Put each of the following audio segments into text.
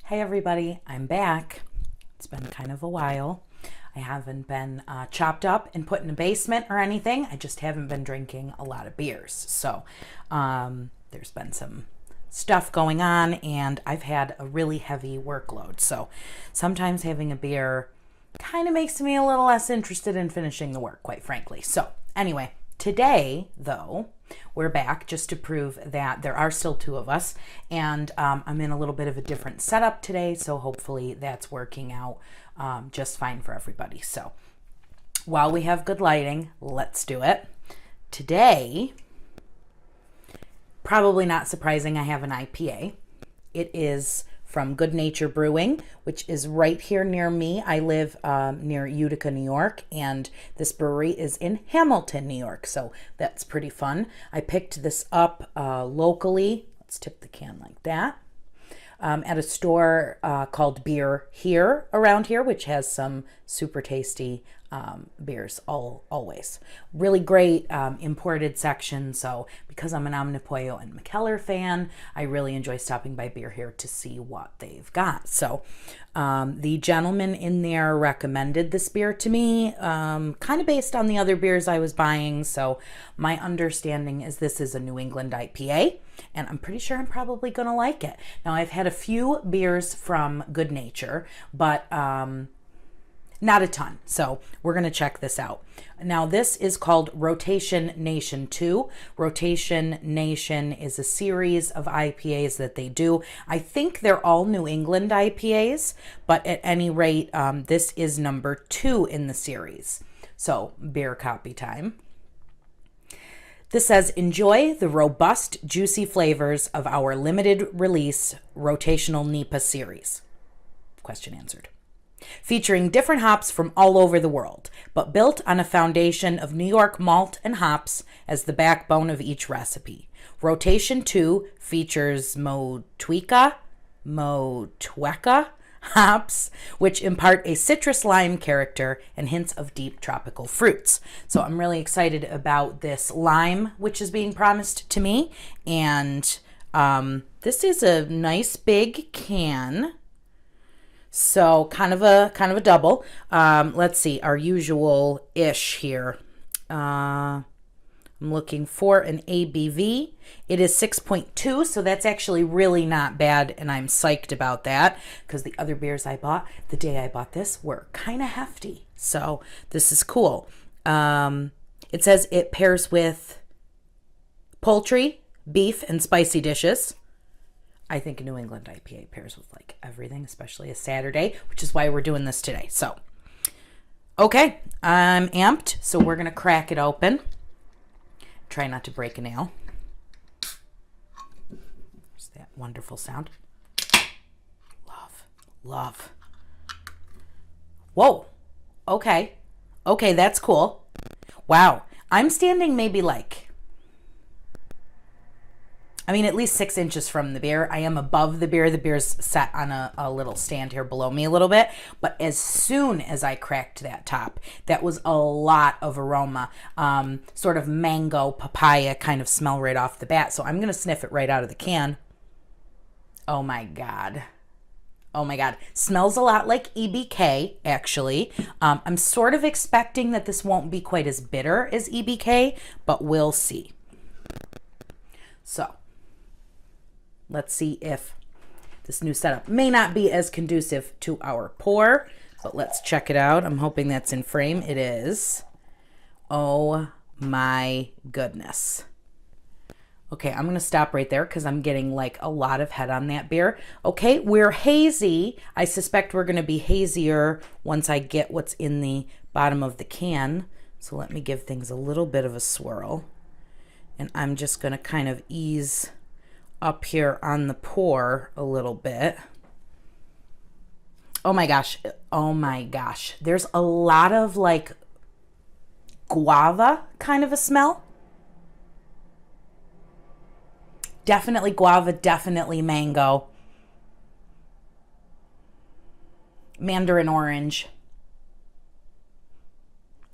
Hey everybody, I'm back. It's been kind of a while. I haven't been chopped up and put in a basement or anything. I just haven't been drinking a lot of beers. So there's been some stuff going on and I've had a really heavy workload. So sometimes having a beer kind of makes me a little less interested in finishing the work, quite frankly. So anyway, today though, we're back just to prove that there are still two of us, and I'm in a little bit of a different setup today, so hopefully that's working out just fine for everybody. So while we have good lighting, let's do it. Today, probably not surprising, I have an IPA. It is from Good Nature Brewing, which is right here near me. I live near Utica, New York, and this brewery is in Hamilton, New York, so that's pretty fun. I picked this up locally. Let's tip the can like that. At a store called Beer Here around here, which has some super tasty beers always. Really great imported section. So because I'm an Omnipollo and Mikkeller fan, I really enjoy stopping by Beer Here to see what they've got. So the gentleman in there recommended this beer to me, kind of based on the other beers I was buying. So my understanding is this is a New England IPA, and I'm pretty sure I'm probably going to like it. Now, I've had a few beers from Good Nature, but not a ton. So we're going to check this out. Now, this is called Rotation Nation 2. Rotation Nation is a series of IPAs that they do. I think they're all New England IPAs, but at any rate, this is number 2 in the series. So beer copy time. This says, enjoy the robust, juicy flavors of our limited release rotational NEPA series. Question answered. Featuring different hops from all over the world, but built on a foundation of New York malt and hops as the backbone of each recipe. Rotation 2 features Motueka hops, which impart a citrus lime character and hints of deep tropical fruits. So I'm really excited about this lime, which is being promised to me. And this is a nice big can. So kind of a double. Let's see, our usual ish here. I'm looking for an ABV. It is 6.2, so that's actually really not bad, and I'm psyched about that because the other beers I bought the day I bought this were kind of hefty. So this is cool. It says it pairs with poultry, beef, and spicy dishes. I think a New England IPA pairs with like everything, especially a Saturday, which is why we're doing this today. So, okay, I'm amped, so we're going to crack it open. Try not to break a nail. There's that wonderful sound. Love. Whoa. Okay, that's cool. Wow. I'm standing maybe at least 6 inches from the beer. I am above the beer. The beer's set on a little stand here below me a little bit. But as soon as I cracked that top, that was a lot of aroma. Sort of mango, papaya kind of smell right off the bat. So I'm going to sniff it right out of the can. Oh my God. Smells a lot like EBK, actually. I'm sort of expecting that this won't be quite as bitter as EBK, but we'll see. So let's see if this new setup may not be as conducive to our pour, but let's check it out. I'm hoping that's in frame. It is. Oh my goodness. Okay, I'm going to stop right there because I'm getting like a lot of head on that beer. Okay, we're hazy. I suspect we're going to be hazier once I get what's in the bottom of the can. So let me give things a little bit of a swirl. And I'm just going to kind of ease up here on the pour a little bit. Oh my gosh. There's a lot of like guava kind of a smell. Definitely guava, definitely mango. Mandarin orange.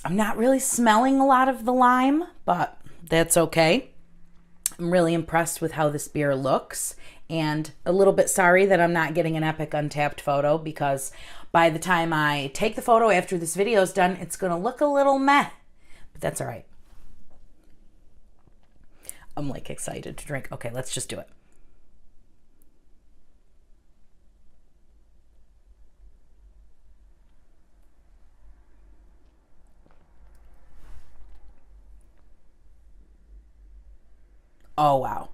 I'm not really smelling a lot of the lime, but that's okay. I'm really impressed with how this beer looks, And a little bit sorry that I'm not getting an epic Untapped photo, because by the time I take the photo after this video is done, it's going to look a little meh. But that's all right. I'm like excited to drink. Okay, let's just do it. Oh, wow.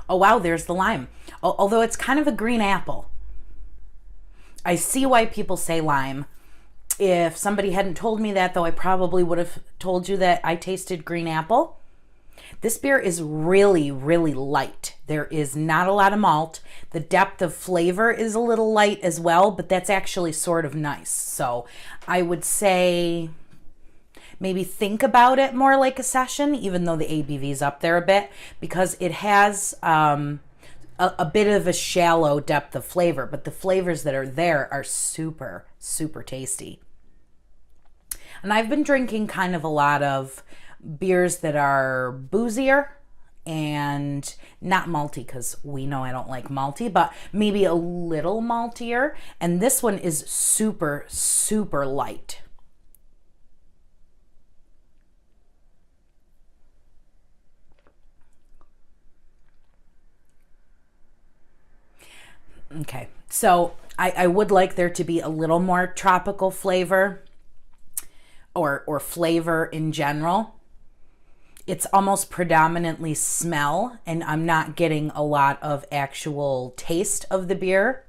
Oh, wow, there's the lime. Although it's kind of a green apple. I see why people say lime. If somebody hadn't told me that, though, I probably would have told you that I tasted green apple. This beer is really, really light. There is not a lot of malt. The depth of flavor is a little light as well, but that's actually sort of nice. So I would say maybe think about it more like a session, even though the ABV is up there a bit, because it has a bit of a shallow depth of flavor, but the flavors that are there are super, super tasty. And I've been drinking kind of a lot of beers that are boozier and not malty, because we know I don't like malty, but maybe a little maltier. And this one is super, super light. Okay, so I would like there to be a little more tropical flavor or flavor in general. It's almost predominantly smell, and I'm not getting a lot of actual taste of the beer.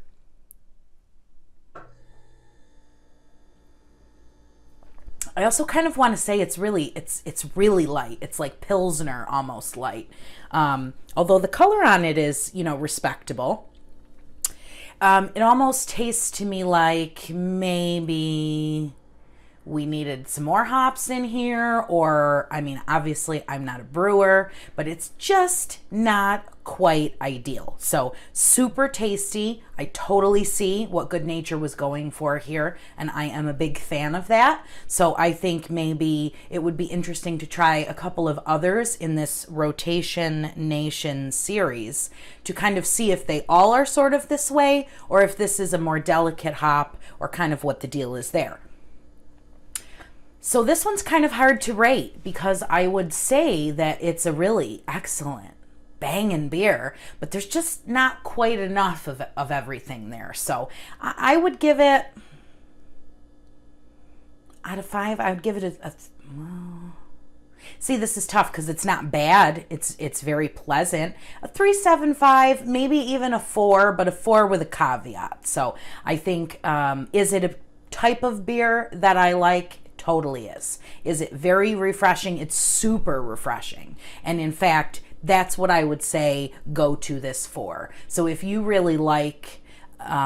I also kind of want to say it's really light. It's like Pilsner almost light. Although the color on it is, respectable. It almost tastes to me like maybe we needed some more hops in here, or, obviously I'm not a brewer, but it's just not quite ideal. So super tasty. I totally see what Good Nature was going for here, and I am a big fan of that. So I think maybe it would be interesting to try a couple of others in this Rotation Nation series to kind of see if they all are sort of this way, or if this is a more delicate hop, or kind of what the deal is there. So this one's kind of hard to rate, because I would say that it's a really excellent banging beer, but there's just not quite enough of everything there. So I would give it, out of 5, I would give it see, this is tough because it's not bad. It's very pleasant. A 3.75, maybe even a 4, but a 4 with a caveat. So I think, is it a type of beer that I like? Totally is. Is it very refreshing? It's super refreshing. And in fact, that's what I would say go to this for. So if you really like,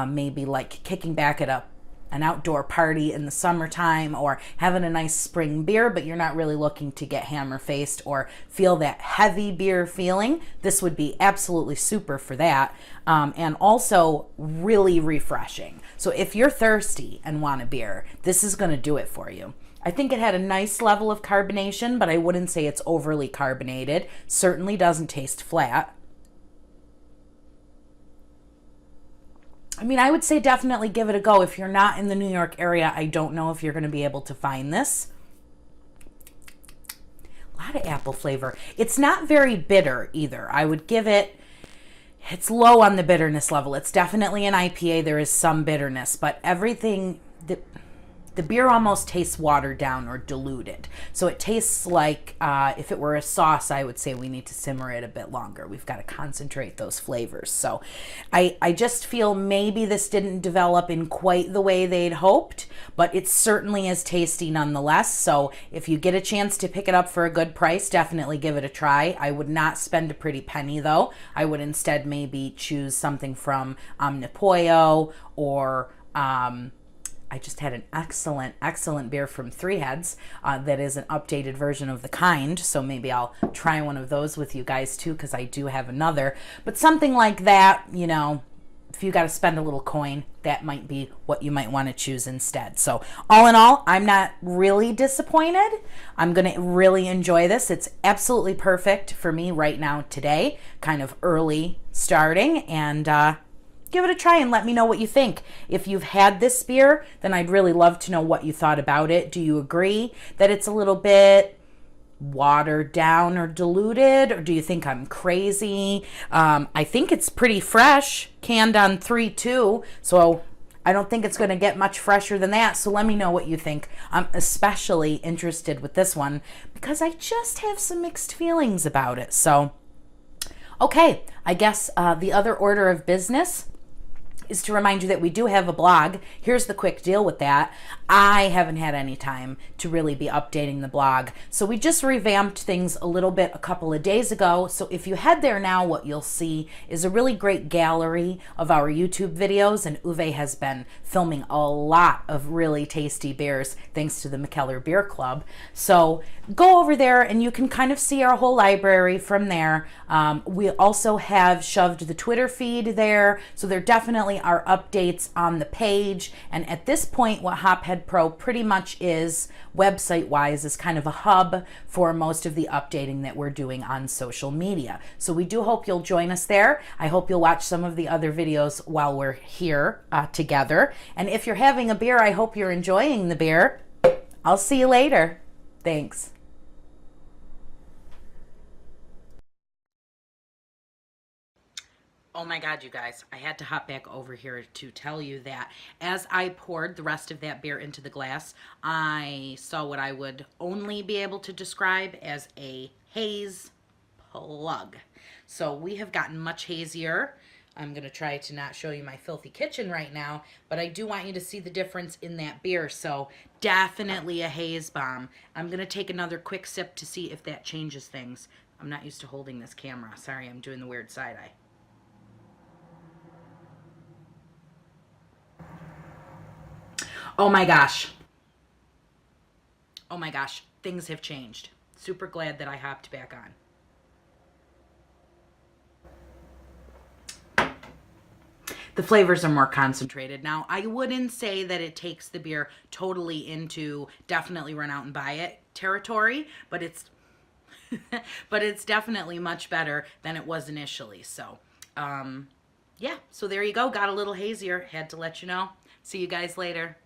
maybe like kicking back at an outdoor party in the summertime, or having a nice spring beer, but you're not really looking to get hammer-faced or feel that heavy beer feeling, this would be absolutely super for that. And also really refreshing. So if you're thirsty and want a beer, this is going to do it for you. I think it had a nice level of carbonation, but I wouldn't say it's overly carbonated. Certainly doesn't taste flat. I would say definitely give it a go. If you're not in the New York area, I don't know if you're going to be able to find this. A lot of apple flavor. It's not very bitter either. I would give it, it's low on the bitterness level. It's definitely an IPA. There is some bitterness, but everything, the beer almost tastes watered down or diluted. So it tastes like, if it were a sauce, I would say we need to simmer it a bit longer. We've got to concentrate those flavors. So I just feel maybe this didn't develop in quite the way they'd hoped, but it certainly is tasty nonetheless. So if you get a chance to pick it up for a good price, definitely give it a try. I would not spend a pretty penny though. I would instead maybe choose something from Omnipollo, or I just had an excellent beer from Three Heads that is an updated version of the kind. So maybe I'll try one of those with you guys too, because I do have another. But something like that, if you got to spend a little coin, that might be what you might want to choose instead. So all in all, I'm not really disappointed. I'm going to really enjoy this. It's absolutely perfect for me right now today, kind of early starting, and give it a try and let me know what you think. If you've had this beer, then I'd really love to know what you thought about it. Do you agree that it's a little bit watered down or diluted, or do you think I'm crazy? I think it's pretty fresh, canned on 3/2, so I don't think it's going to get much fresher than that. So let me know what you think. I'm especially interested with this one because I just have some mixed feelings about it. So okay, I guess the other order of business is to remind you that we do have a blog. Here's the quick deal with that. I haven't had any time to really be updating the blog. So we just revamped things a little bit a couple of days ago. So if you head there now, what you'll see is a really great gallery of our YouTube videos. And Uwe has been filming a lot of really tasty beers thanks to the McKellar Beer Club. So go over there and you can kind of see our whole library from there. We also have shoved the Twitter feed there. So there definitely are updates on the page. And at this point, what Hophead Pro pretty much is, website-wise, is kind of a hub for most of the updating that we're doing on social media. So we do hope you'll join us there. I hope you'll watch some of the other videos while we're here together. And if you're having a beer, I hope you're enjoying the beer. I'll see you later. Thanks. Oh my God, you guys, I had to hop back over here to tell you that as I poured the rest of that beer into the glass, I saw what I would only be able to describe as a haze plug. So we have gotten much hazier. I'm going to try to not show you my filthy kitchen right now, but I do want you to see the difference in that beer. So definitely a haze bomb. I'm going to take another quick sip to see if that changes things. I'm not used to holding this camera. Sorry, I'm doing the weird side eye. Oh my gosh. Oh my gosh. Things have changed. Super glad that I hopped back on. The flavors are more concentrated. Now, I wouldn't say that it takes the beer totally into definitely run out and buy it territory, but it's but it's definitely much better than it was initially. So, yeah. So there you go. Got a little hazier. Had to let you know. See you guys later.